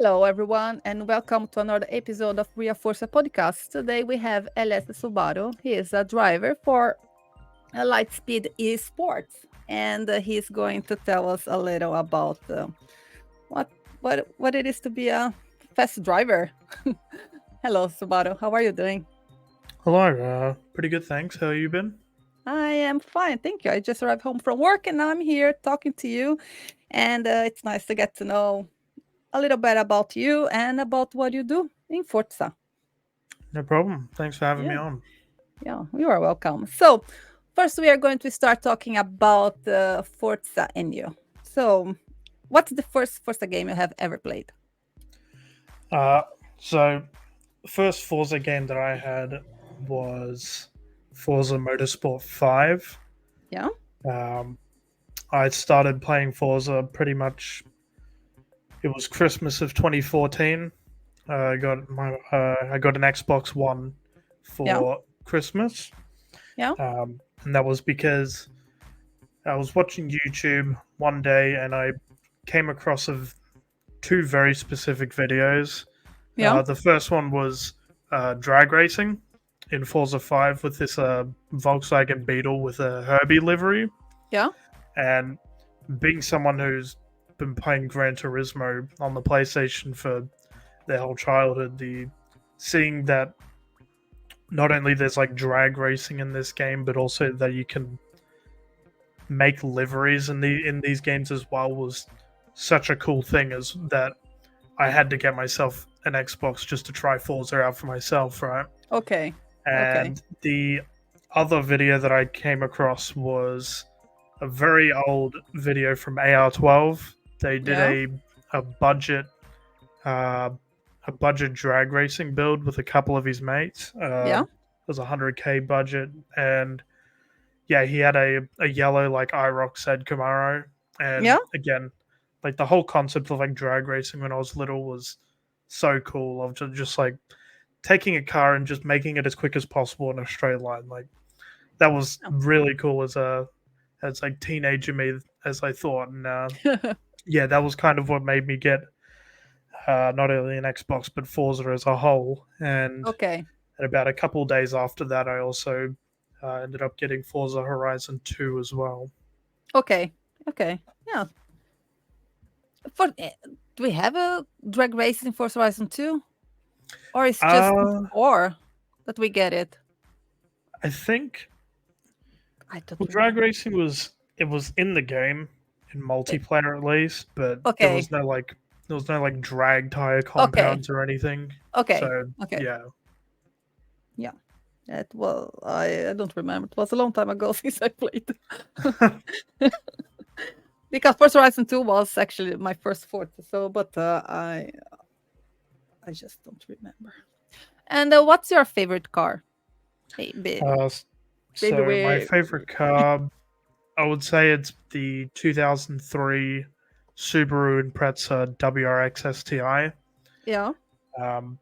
Hello, everyone, and welcome to another episode of Are Forza podcast. Today we have LS Subaru. He is a driver for a Light Speed Esports, and he's going to tell us a little about what what it is to be a fast driver. Hello, Subaru. How are you doing? Hello, pretty good, thanks. How you been? I am fine, thank you. I just arrived home from work, and now I'm here talking to you, and it's nice to get to know a little bit about you and about what you do in Forza. No problem. Thanks for having me Yeah. on. Yeah, you are welcome. So, first, we are going to start talking about Forza and you. So, what's the first Forza game you have ever played? Uh, so the first Forza game that I had was Forza Motorsport 5. Yeah, Um, I started playing Forza pretty much. It was Christmas of 2014. I got an Xbox One yeah, for Christmas, yeah, and that was because I was watching YouTube one day and I came across two very specific videos. yeah, The first one was drag racing in Forza 5 with this Volkswagen Beetle with a Herbie livery. yeah. And being someone who's been playing Gran Turismo on the PlayStation for their whole childhood, seeing that not only there's like drag racing in this game, but also that you can make liveries in these games as well was such a cool thing. As that I had to get myself an Xbox just to try Forza out for myself, right? Okay, okay. And the other video that I came across was a very old video from AR12. They did Yeah, a budget uh, a budget drag racing build with a couple of his mates. yeah, It was a 100K budget, and yeah, he had a yellow like IROC said Camaro, yeah. and again, like the whole concept of like drag racing when I was little was so cool. Of just like taking a car and just making it as quick as possible in a straight line. Like that was really cool as like teenager me as I thought, and yeah, that was kind of what made me get not only an Xbox but Forza as a whole. Okay, And about a couple of days after that, I also ended up getting Forza Horizon 2 as well. okay, okay. Yeah. For do we have a drag race in Forza Horizon 2? Or it's just in Uh, 4 that we get it? I think I don't well, drag remember. racing was in the game in Eh, multiplayer at least, but Okay, there was no like drag tire okay, compounds or anything. okay, So okay. yeah, Yeah. I don't remember. It was a long time ago since I played. Because Forza Horizon 2 was actually my first Forza, so but I just don't remember. And what's your favorite car? Maybe uh, maybe so my we favorite car, I would say it's the 2003 Subaru Impreza WRX STI. yeah. Um,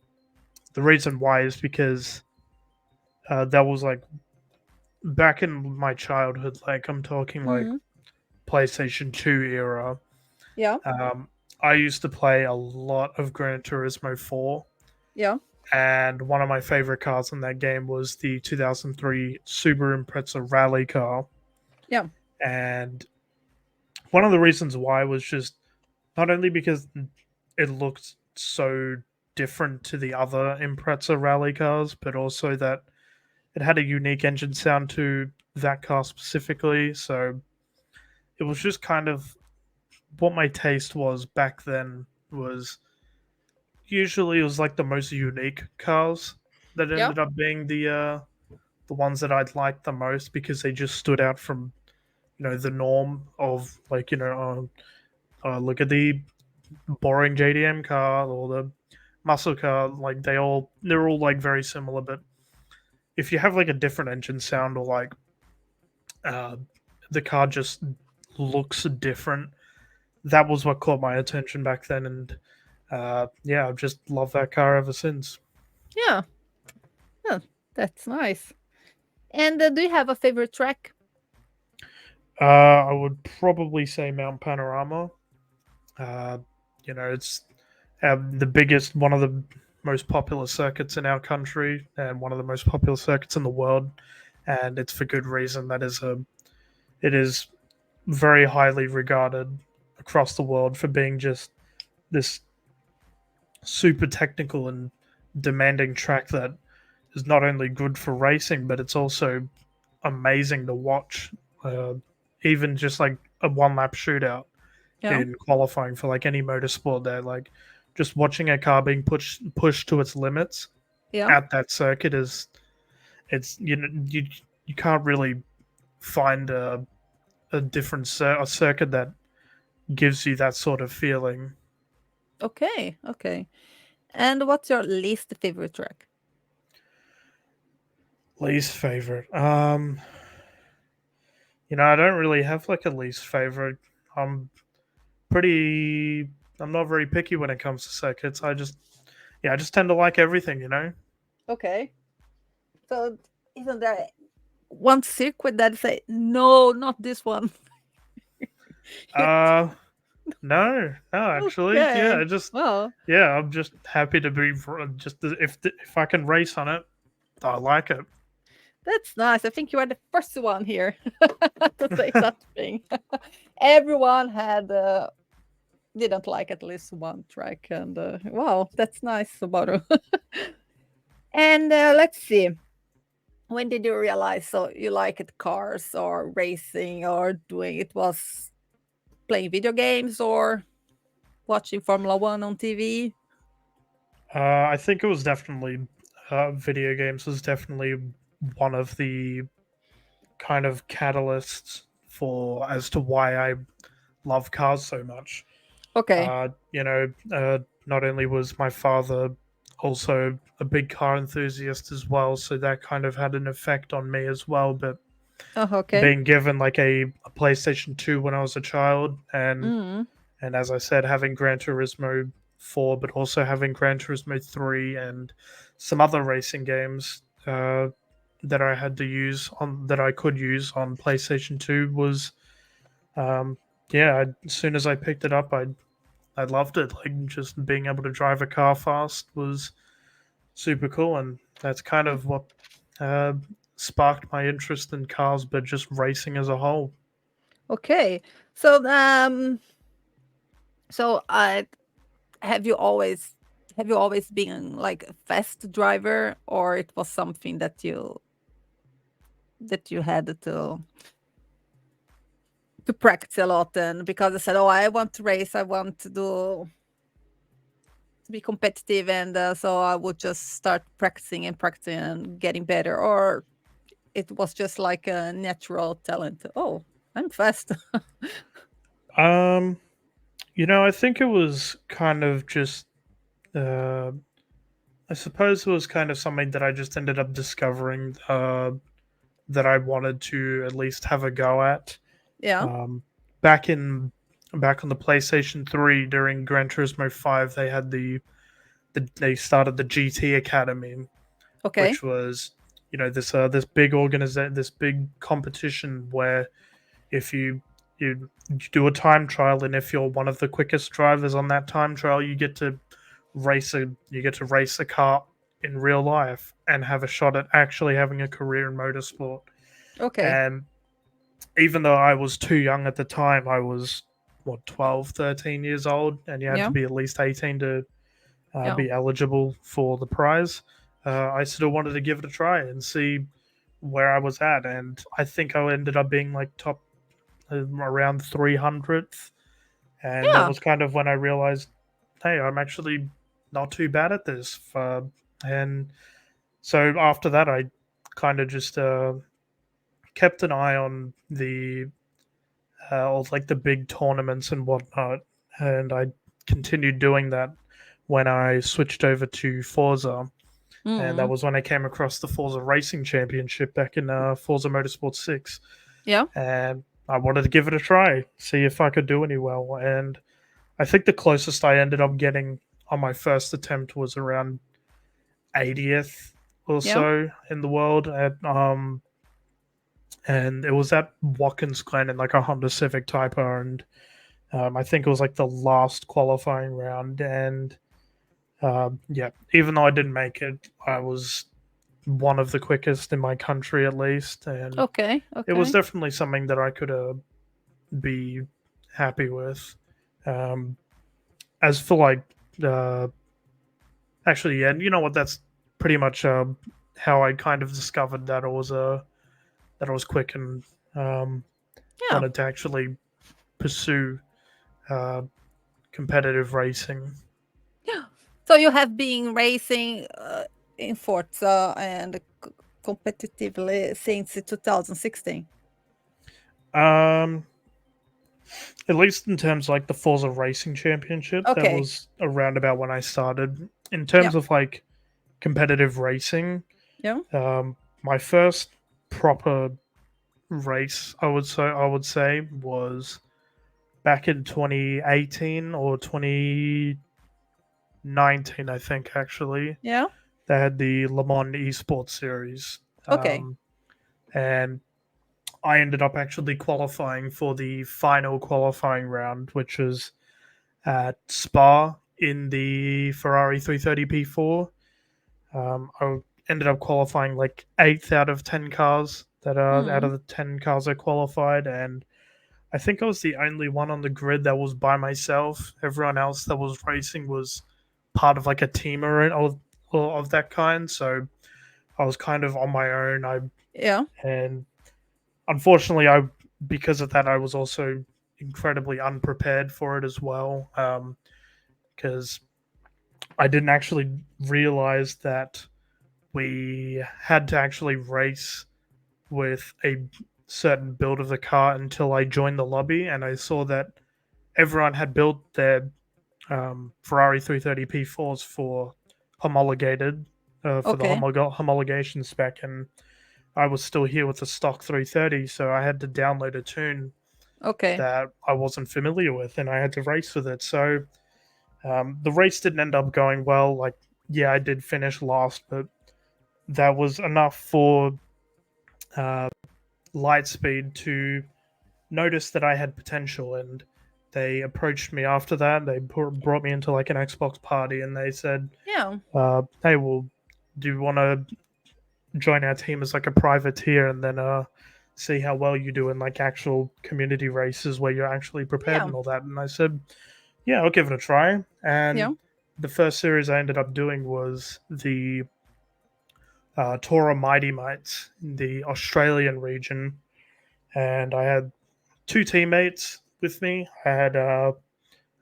the reason why is because that was like back in my childhood. Like I'm talking like Mhm. PlayStation 2 era. Yeah. Um, I used to play a lot of Gran Turismo 4, Yeah. and one of my favorite cars in that game was the 2003 Subaru Impreza rally car. Yeah. And one of the reasons why was just not only because it looked so different to the other Impreza rally cars, but also that it had a unique engine sound to that car specifically. So it was just kind of what my taste was back then was usually it was like the most unique cars that Yeah. ended up being the ones that I'd like the most because they just stood out from the norm of like look at the boring JDM car or the muscle car, like they're all like very similar, but if you have like a different engine sound or like uh the car just looks different, that was what caught my attention back then, and yeah, I've just loved that car ever since. Yeah. Yeah. That's nice. And do you have a favorite track? I would probably say Mount Panorama. uh it's one of the most popular circuits in our country, and one of the most popular circuits in the world, and it's for good reason. It is very highly regarded across the world for being just this super technical and demanding track that is not only good for racing, but it's also amazing to watch. Uh, Even just like a one lap shootout Yeah. in qualifying for like any motorsport there, like just watching a car being pushed to its limits Yeah. at that circuit is it's you can't really find a different a circuit that gives you that sort of feeling. Okay. Okay. And what's your least favorite track? Least favorite. I don't really have like a least favorite. I'm pretty. I'm not very picky when it comes to circuits. I just tend to like everything. Okay. So isn't there one circuit that say no, not this one? Uh, no, no, actually, Okay. Well, I'm just happy to be just if I can race on it, I like it. that's nice. I think you are the first one here to say such thing. Everyone had didn't like at least one track, and wow, that's nice, Subaru. And let's see. When did you realize so you liked cars or racing or doing it was playing video games or watching Formula One on TV? I think it was definitely video games was definitely one of the kind of catalysts for as to why I love cars so much. Okay. Not only was my father also a big car enthusiast as well, so that kind of had an effect on me as well. But Oh, okay. being given like a PlayStation 2 when I was a child, Mm. and as I said, having Gran Turismo 4, but also having Gran Turismo 3 and some other racing games that I had to use on that I could use on PlayStation 2 was um, as soon as I picked it up, I loved it. Like just being able to drive a car fast was super cool, and that's kind of what uh, sparked my interest in cars, but just racing as a whole. Okay. So so have you always been like a fast driver or it was something that you had to practice a lot and because I said, "Oh, I want to race, I want to be competitive," and so I would just start practicing and practicing and getting better, or it was just like a natural talent. Oh, I'm fast. Um, I think it was kind of just. Uh, I suppose it was kind of something that I just ended up discovering that I wanted to at least have a go at. Yeah. Um, back in back on the PlayStation 3 during Gran Turismo 5, they had they started the GT Academy, Okay. which was this big this big competition where if you do a time trial, and if you're one of the quickest drivers on that time trial, you get to race a car in real life and have a shot at actually having a career in motorsport. Okay. And even though I was too young at the time, I was what 12, 13 years old, and you had to Yeah. be at least 18 to Yeah. be eligible for the prize. I still wanted to give it a try and see where I was at, and I think I ended up being like top around 300th, and that Yeah. was kind of when I realized, hey, I'm actually not too bad at this. And so after that, I kind of just kept an eye on all like the big tournaments and whatnot, and I continued doing that when I switched over to Forza, and that Mm. was when I came across the Forza Racing Championship back in Forza Motorsport 6, Yeah. and I wanted to give it a try, see if I could do any well, and I think the closest I ended up getting on my first attempt was around 80th or Yeah. so in the world and it was at Watkins Glen in like a Honda Civic Type R, and I think it was like the last qualifying round, and Yeah, even though I didn't make it, I was one of the quickest in my country at least, and Okay, it was okay. definitely something that I could be happy with. Um, as for like, uh, actually, yeah, you know what? That's pretty much how I kind of discovered that I was quick and um, Yeah. wanted to actually pursue uh, competitive racing. Yeah. So you have been racing in Forza and competitively since 2016. Um, at least in terms of, like the Forza Racing Championship, that Okay. was around about when I started. In Yeah. terms of like competitive racing, Yeah. my first proper race, I would say, was back in 2018 or 2019, I think actually. Yeah. They had the Le Mans Esports series, Okay. and I ended up actually qualifying for the final qualifying round, which was at Spa in the Ferrari 330 P4. I ended up qualifying like eighth out of 10 cars that are out Mm. of the 10 cars I qualified, and I think I was the only one on the grid that was by myself. Everyone else that was racing was part of like a team of that kind. So I was kind of on my own. Yeah. And unfortunately, I because of that, I was also incredibly unprepared for it as well. Because I didn't actually realize that we had to actually race with a certain build of the car until I joined the lobby and I saw that everyone had built their Ferrari 330 P4s for homologated for the Okay. homologation spec, and I was still here with the stock 330, so I had to download a tune Okay. that I wasn't familiar with, and I had to race with it. So the race didn't end up going well. Like, yeah, I did finish last, but that was enough for uh, Lightspeed to notice that I had potential, and they approached me after that. They brought me into like an Xbox party, and they said, Yeah. "Hey, well, do you want to join our team as like a privateer, and then see how well you do in like actual community races where you're actually prepared Yeah. and all that?" And I said, "Yeah, I'll give it a try." And Yeah. the first series I ended up doing was the Tora Mighty Mites in the Australian region, and I had two teammates with me. I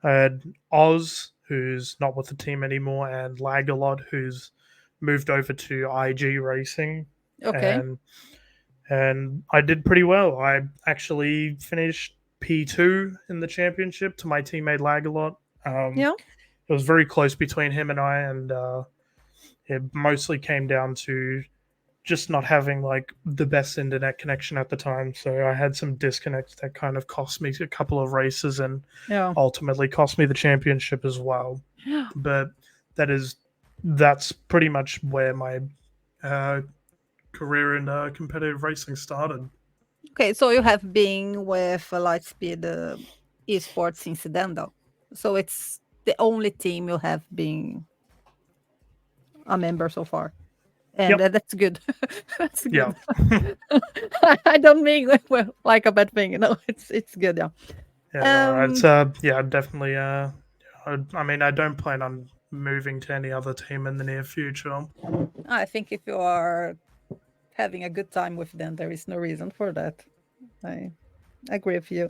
had Oz, who's not with the team anymore, and Lagalot, who's moved over to IG Racing, Okay. and I did pretty well. I actually finished P2 in the championship to my teammate Lagalot. Yeah. It was very close between him and I, and it mostly came down to just not having like the best internet connection at the time. So I had some disconnects that kind of cost me a couple of races and Yeah. ultimately cost me the championship as well. Yeah. But that is that's pretty much where my uh, career in competitive racing started. Okay. So you have been with Lightspeed Esport since then, though. So it's the only team you have been a member so far, and Yep. that's good. That's Yeah. good. I don't mean well, like a bad thing. No, it's good. Yeah. Yeah. No, it's Um. yeah, definitely. I mean, I don't plan on moving to any other team in the near future. I think if you are having a good time with them, there is no reason for that. I agree with you.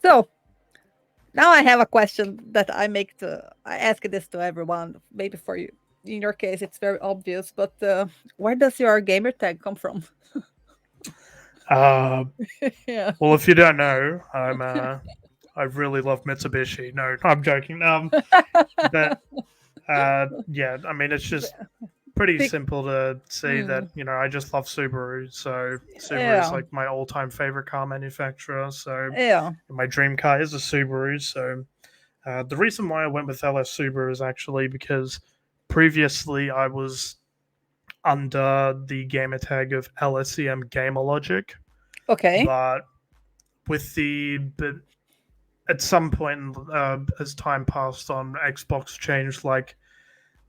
So now I have a question that I ask this to everyone. Maybe for you, in your case, it's very obvious. But where does your gamer tag come from? Uh, Yeah. well, if you don't know, I really love Mitsubishi. No, I'm joking. But yeah, I mean, it's just pretty Pick. simple to see that Mm, I just love Subaru. So Subaru is yeah. like my all-time favorite car manufacturer. So Yeah. my dream car is a Subaru. So the reason why I went with LS Subaru is actually because previously I was under the gamer tag of LSEM Gamer Logic, Okay. but but at some point as time passed on, Xbox changed like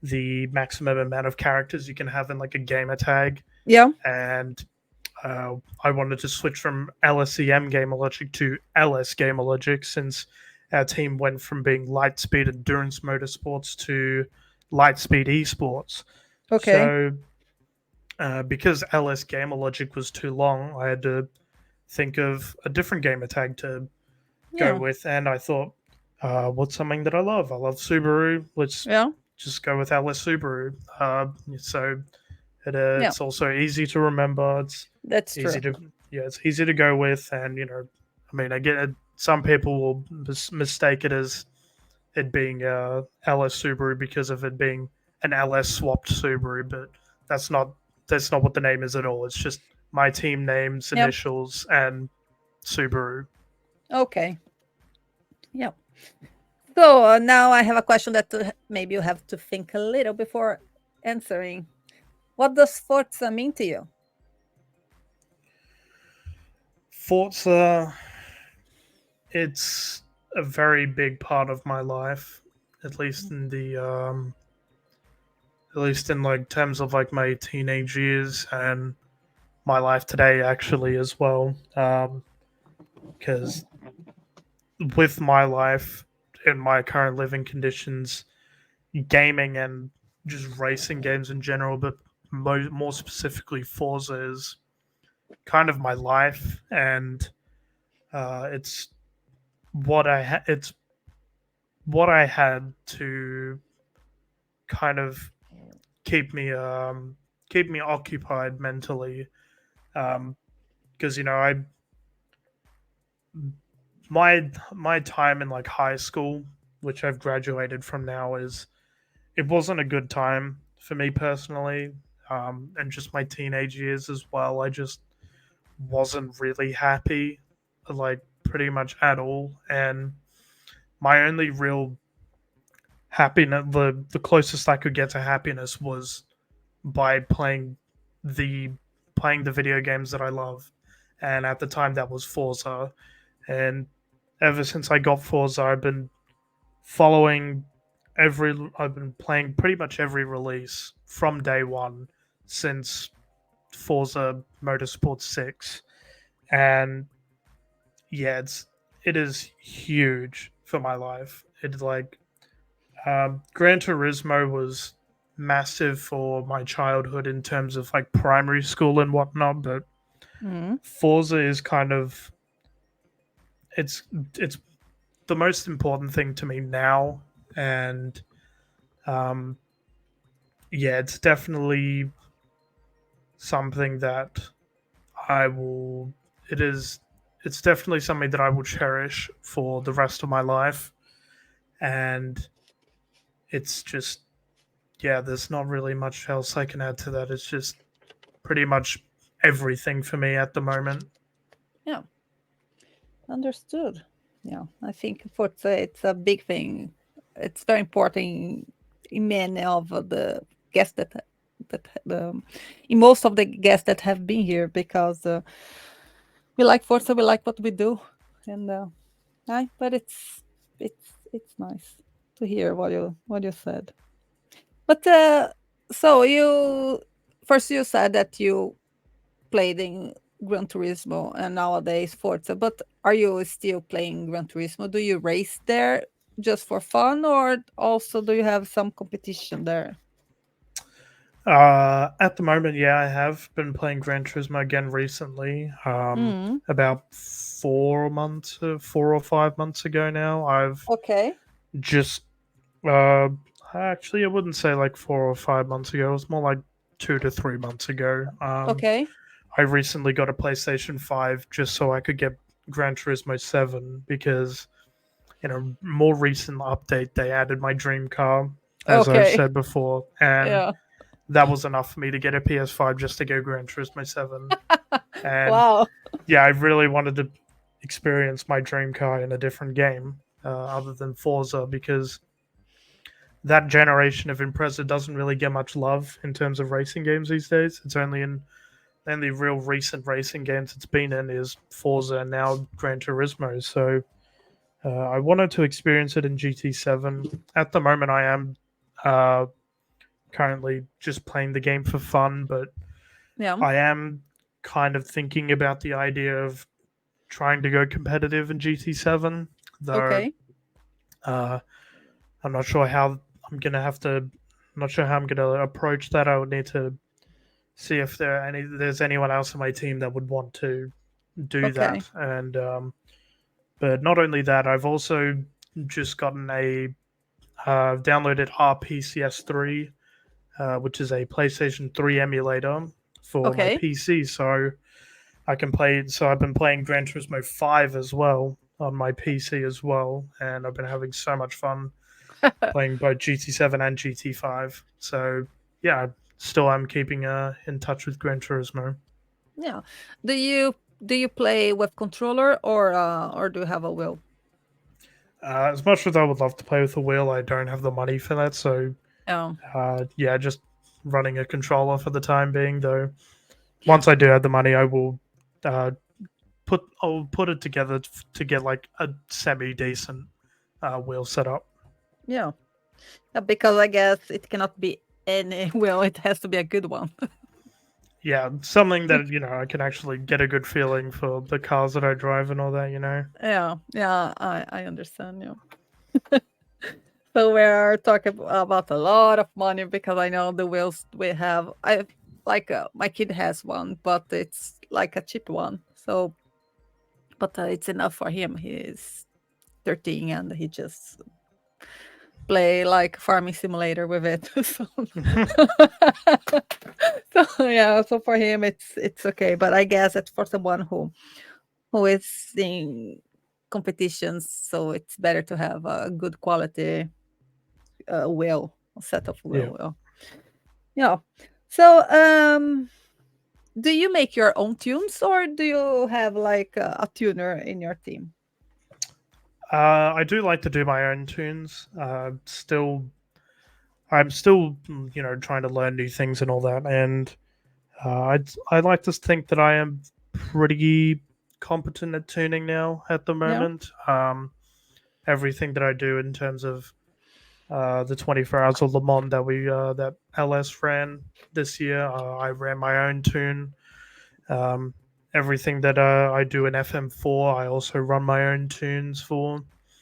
the maximum amount of characters you can have in like a gamer tag, Yeah. and I wanted to switch from LSEM Gamer Logic to LS Gamer Logic since our team went from being Light Speed Endurance Motorsports to Light Speed Esports. Okay. So, because LS Gamer Logic was too long, I had to think of a different gamer tag to go Yeah. with, and I thought, what's something that I love? I love Subaru. Let's Yeah. just go with LS Subaru. So Yeah. it's also easy to remember. It's That's easy true. to it's easy to go with, and I mean, I get it. Some people will mistake it as it being LS Subaru because of it being an LS swapped Subaru, but that's not that's not what the name is at all. It's just my team names, Yeah. initials, and Subaru. Okay. Yeah. So now I have a question that maybe you have to think a little before answering. What does Forza mean to you? Forza, it's a very big part of my life, at least in the at least in like terms of like my teenage years and my life today actually as well. Because with my life in my current living conditions, gaming and just racing games in general, but more specifically Forza is kind of my life, and it's it's what I had to kind of keep me keep me occupied mentally. Because I my time in like high school, which I've graduated from now, is it wasn't a good time for me personally, and just my teenage years as well. I just wasn't really happy, like pretty much at all, and my only real happiness, the closest I could get to happiness was by the playing the video games that I love, and at the time that was Forza, and ever since I got Forza, following I've been playing pretty much every release from day one since Forza Motorsport 6, and yeah, it is huge for my life. It's like Gran Turismo was massive for my childhood in terms of like primary school and whatnot, but Mm. Forza is kind of it's it's the most important thing to me now, and um, yeah, it's definitely something that I will. It is. It's definitely something that I will cherish for the rest of my life, and it's just yeah. There's not really much else I can add to that. It's just pretty much everything for me at the moment. Yeah. Understood. Yeah. I think Forza it's a big thing. It's very important in many of the guests that in most of the guests that have been here because we like Forza, we like what we do, and but it's nice to hear what you said. But so you first you said that you played in Gran Turismo and nowadays Forza, but are you still playing Gran Turismo? Do you race there just for fun, or also do you have some competition there? At the moment, yeah, I have been playing Gran Turismo again recently. Mm, About 4 months, 4 or 5 months ago now. I've okay. just Uh, actually, I wouldn't say like 4 or 5 months ago. It was more like 2 to 3 months ago. Okay. I recently got a PlayStation 5 just so I could get Gran Turismo 7 because in a more recent update they added my dream car, as I've Okay. said before, and Yeah. that was enough for me to get a PS5 just to go Gran Turismo 7. And Wow. yeah, I really wanted to experience my dream car in a different game other than Forza because that generation of Impreza doesn't really get much love in terms of racing games these days. It's only real recent racing games it's been in is Forza and now Gran Turismo. So I wanted to experience it in GT7. At the moment, I am uh, currently just playing the game for fun, but Yeah. I am kind of thinking about the idea of trying to go competitive in GT7, though Okay. uh, I'm not sure how I'm gonna have to. I'm not sure how I'm gonna approach that. I would need to see if there's anyone else in my team that would want to do Okay. that. And but not only that, I've also just gotten a downloaded RPCS3, which is a PlayStation 3 emulator for my Okay. PC. So I can play. So I've been playing Gran Turismo 5 as well on my PC as well, and I've been having so much fun playing both GT7 and GT5. So yeah, still I'm keeping in touch with Gran Turismo. Yeah. Do you play with controller or do you have a wheel? As much as I would love to play with a wheel, I don't have the money for that. So Yeah. yeah, just running a controller for the time being. Though Yeah. once I do have the money, I will uh, I'll put it together to get like a semi decent wheel setup. Yeah. Because I guess it cannot be any wheel. It has to be a good one. Yeah, something that I can actually get a good feeling for the cars that I drive and all that. Yeah. Yeah. I understand. Yeah. So we're talking about a lot of money because I know the wheels we have. I like my kid has one, but it's like a cheap one. So, but it's enough for him. He's 13 and he just play like farming simulator with it. So, so yeah, so for him it's okay. But I guess it's for someone who is in competitions, so it's better to have a good quality wheel, a set of Yeah. wheel. Yeah. So, do you make your own tunes or do you have like a tuner in your team? I do like to do my own tunes. I'm still, trying to learn new things and all that. And I like to think that I am pretty competent at tuning now at the Yeah. moment. Everything that I do in terms of the 24 hours of Le Mans that LS ran this year, I ran my own tune. Um, Everything that I do in FM4, I also run my own tunes for.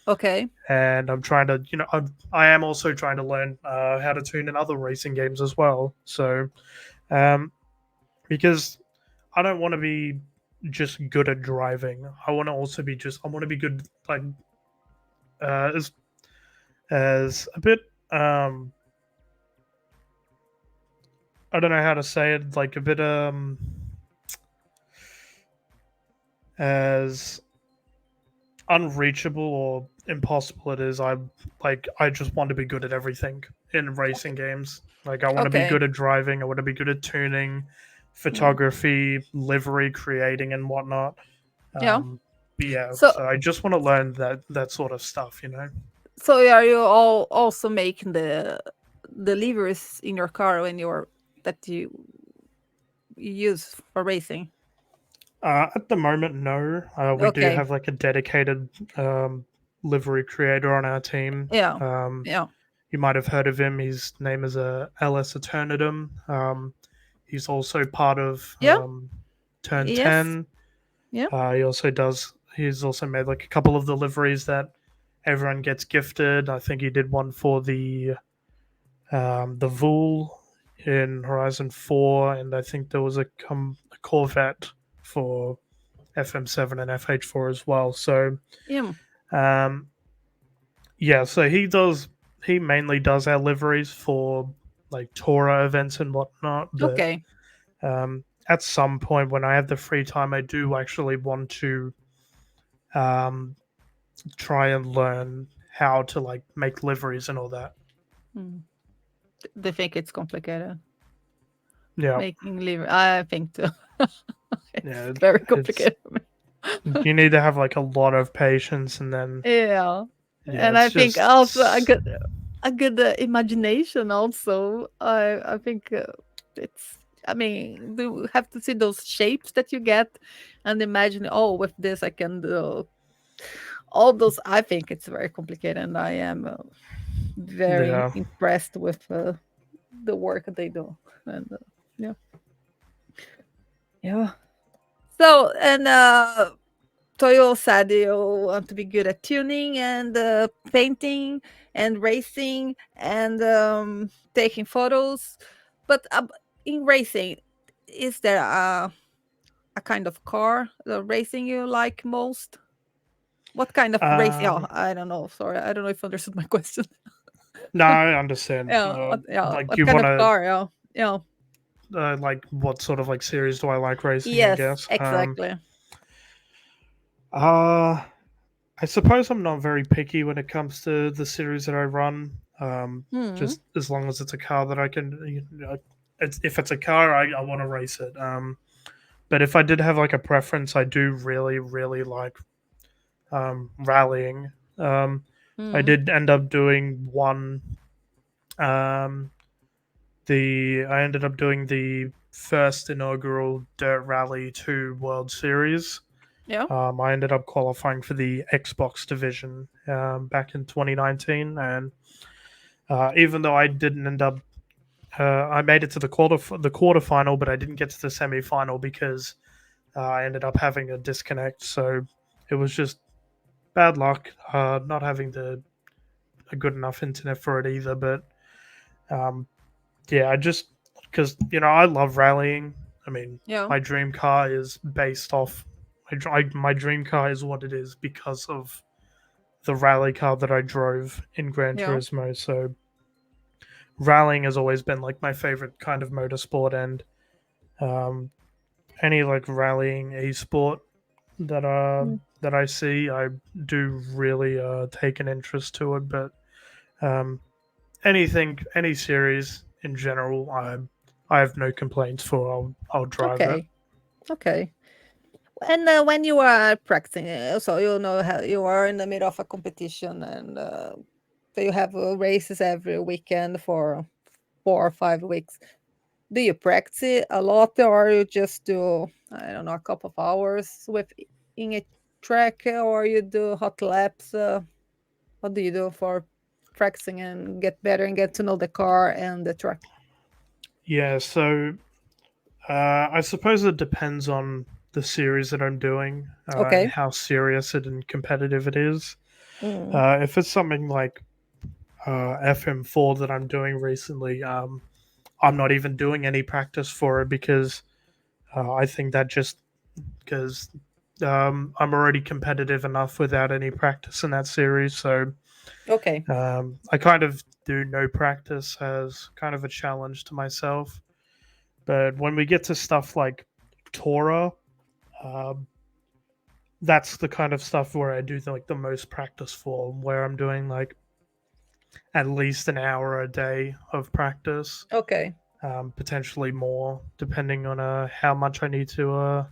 Okay. And I'm trying to, I am also trying to learn how to tune in other racing games as well. So, um, because I don't want to be just good at driving, I want to also be I want to be good, like, as a bit, I don't know how to say it, like a bit, as unreachable or impossible it is. I just want to be good at everything in racing games. Like I want to be Okay. good at driving, I want to be good at tuning, Yeah. photography, livery creating and whatnot. Yeah. But yeah, So so I just want to learn that sort of stuff. so are you all also making the levers in your car when you're that you use for racing? At the moment, no. We do Okay. have like a dedicated livery creator on our team. Yeah. Um, Yeah. you might have heard of him. His name is LS Eternitum. He's also part of Yeah. Turn Yes. 10. Yeah. He's also made like a couple of the liveries that everyone gets gifted. I think he did one for the Vool in Horizon 4, and I think there was a Corvette for FM7 and FH4 as well. So Yeah. um, yeah, so he mainly does our liveries for like Torah events and whatnot. But Okay. at some point when I have the free time, I do actually want to um, try and learn how to like make liveries and all that. Mm. They think it's complicated. Yeah, Making liver, I think too. It's yeah, very it's complicated. you need to have like a lot of patience, and then Yeah. yeah, And I it's think also just a good imagination also. I think it's I mean, you have to see those shapes that you get and imagine, oh, with this I can do all those. I think it's very complicated and I am very yeah. impressed with the work they do. And yeah, yeah. So and so you said you want to be good at tuning and painting and racing and taking photos, but in racing, is there a kind of car racing you like most? What kind of racing? Oh, Um, I don't know. Sorry, I don't know if you understood my question. no, I understand. Yeah, Like what you kind want of to car? Yeah, yeah. like what sort of like series do I like racing? I Yes, guess. exactly. Uh, I suppose I'm not very picky when it comes to the series that I run. Hmm. Just as long as it's a car that I can, if it's a car, I want to race it. But if I did have like a preference, I do really, really like rallying. Um, I Hmm. did end up doing one. Um, I ended up doing the first inaugural Dirt Rally 2 World Series. Yeah. I ended up qualifying for the Xbox division back in 2019, and even though I didn't end up, I made it to the quarterfinal, but I didn't get to the semi final because I ended up having a disconnect. So it was just bad luck, not having a good enough internet for it either. But um, yeah, I just because I love rallying. I mean, Yeah. my dream car is based off. My dream car is what it is because of the rally car that I drove in Gran Yeah. Turismo. So rallying has always been like my favorite kind of motorsport, and um, any like rallying esport Mm. that I see, I do really take an interest to it. But um, any series in general, I have no complaints for. I'll drive it. Okay. Okay. And when you are practicing, so you know how you are in the middle of a competition, and so you have races every weekend for 4 or 5 weeks. Do you practice a lot, or you just do, I don't know, a couple of hours with in a track, or you do hot laps? What do you do for practicing and get better and get to know the car and the track? Yeah, so I suppose it depends on the series that I'm doing and Okay. how serious it and competitive it is. Mm. If it's something like FM4 that I'm doing recently, I'm not even doing any practice for it because I think that just because I'm already competitive enough without any practice in that series. So Okay. I kind of do no practice as kind of a challenge to myself. But when we get to stuff like Torah, um, that's the kind of stuff where I do like the most practice for, where I'm doing like at least an hour a day of practice, Okay. potentially more, depending on how much I need to,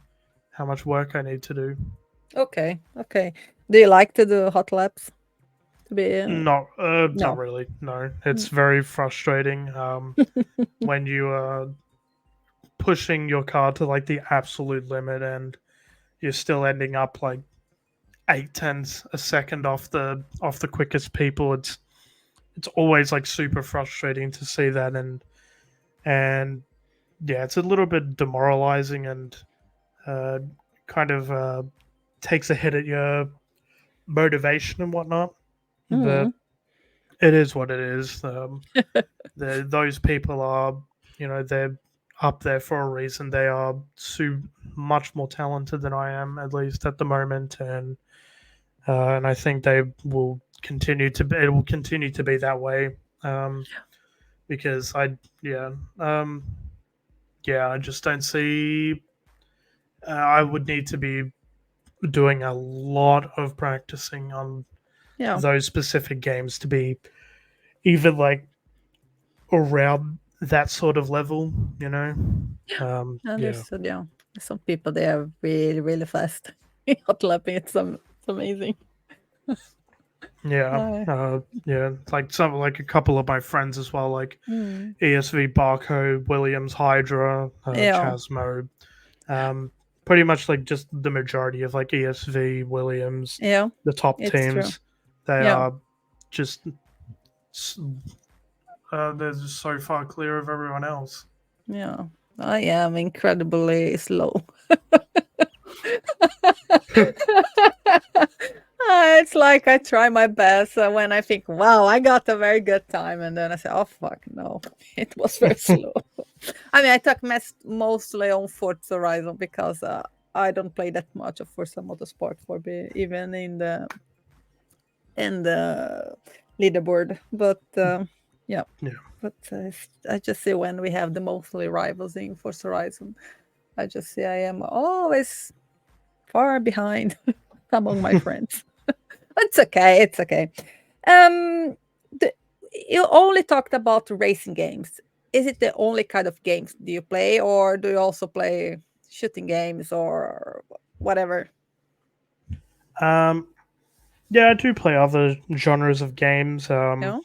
how much work I need to do. Okay. Okay. Do you like to do hot laps? To be Not no. really. No, it's Mm. very frustrating when you are pushing your car to like the absolute limit and you're still ending up like 8 tenths a second off the quickest people. It's always like super frustrating to see that, and yeah, it's a little bit demoralizing and uh, kind of takes a hit at your motivation and whatnot. But Mm. it is what it is. Those people are, they're up there for a reason. They are much more talented than I am, at least at the moment, and I think they will continue to. It will continue to be that way. Um, because yeah, um, yeah, I just don't see. I would need to be doing a lot of practicing on Yeah. those specific games to be even like around that sort of level, you know. Yeah, Understood. Yeah. Some people they are really, really fast. Hot lapping. It's amazing. yeah, Uh, yeah. Like a couple of my friends as well, like mm. ESV Barco, Williams Hydra, Yeah. Chasmo. Um, Pretty much like just the majority of like ESV, Williams, Yeah. the top It's true. teams, they Yeah. are just s- they're just so far clear of everyone else. Yeah, I am incredibly slow. It's like I try my best when I think, wow, I got a very good time, and then I say, oh fuck, no, it was very slow. I mean, I talk mostly on Forza Horizon because I don't play that much of Forza Motorsport for even in the leaderboard, but yeah. Yeah. But I just see when we have the mostly rivals in Forza Horizon, I just see I am always far behind among my friends. It's okay. It's okay. Um, the, you only talked about racing games. Is it the only kind of games do you play, or do you also play shooting games or whatever? Um, yeah, I do play other genres of games. Yeah.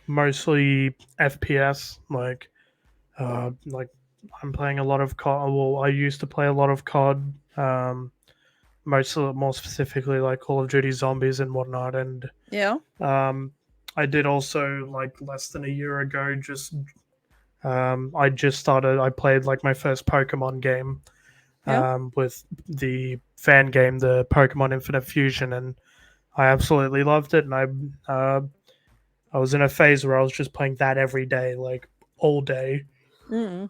Mostly FPS. Like I'm playing a lot of COD. Well, I used to play a lot of COD. More specifically, like Call of Duty Zombies and whatnot. And Yeah. um, I did also like less than a year ago. I just started. I played like my first Pokemon game Yeah. with the fan game, the Pokemon Infinite Fusion, and I absolutely loved it. And I was in a phase where I was just playing that every day, like all day. Mm.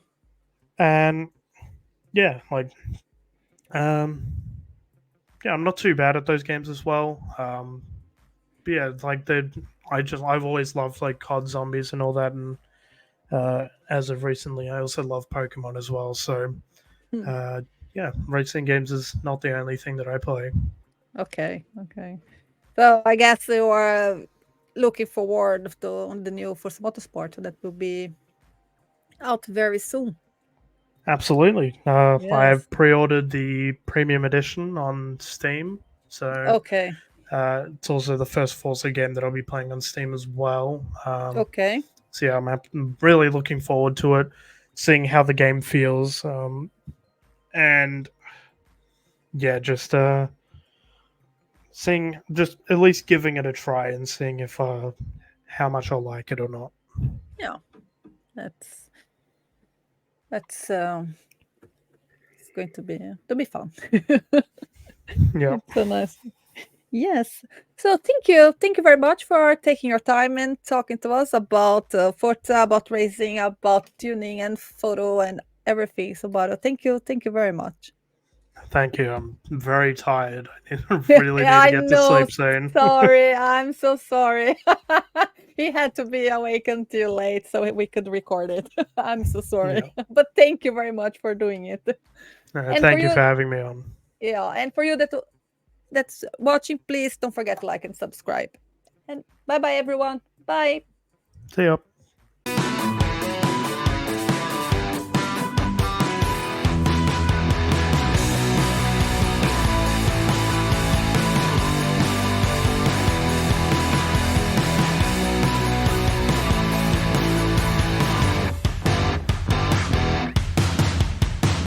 And yeah, um, yeah, I'm not too bad at those games as well. But yeah, I've always loved like COD Zombies and all that, and as of recently, I also love Pokemon as well. So Hmm. uh, yeah, racing games is not the only thing that I play. Okay. Okay. So I guess you are looking forward to the new Forza Motorsport that will be out very soon. Absolutely. Yes. I've pre-ordered the premium edition on Steam, so Okay. it's also the first Forza game that I'll be playing on Steam as well. Okay. So yeah, I'm really looking forward to it, seeing how the game feels, and yeah, just at least giving it a try and seeing if how much I'll like it or not. Yeah. That's that's it's going to be fun. Yeah, It's so nice. Yes. So thank you very much for taking your time and talking to us about Forza, about racing, about tuning and photo and everything. So, but thank you very much. thank you. I'm very tired. I really need to I get to know. sleep soon. Sorry, I'm so sorry. He had to be awake until late so we could record it. I'm so sorry, Yeah. but thank you very much for doing it. And for Thank you you, for having me on. yeah, and for you that's watching, please don't forget to like and subscribe. And bye bye, everyone. Bye. See ya.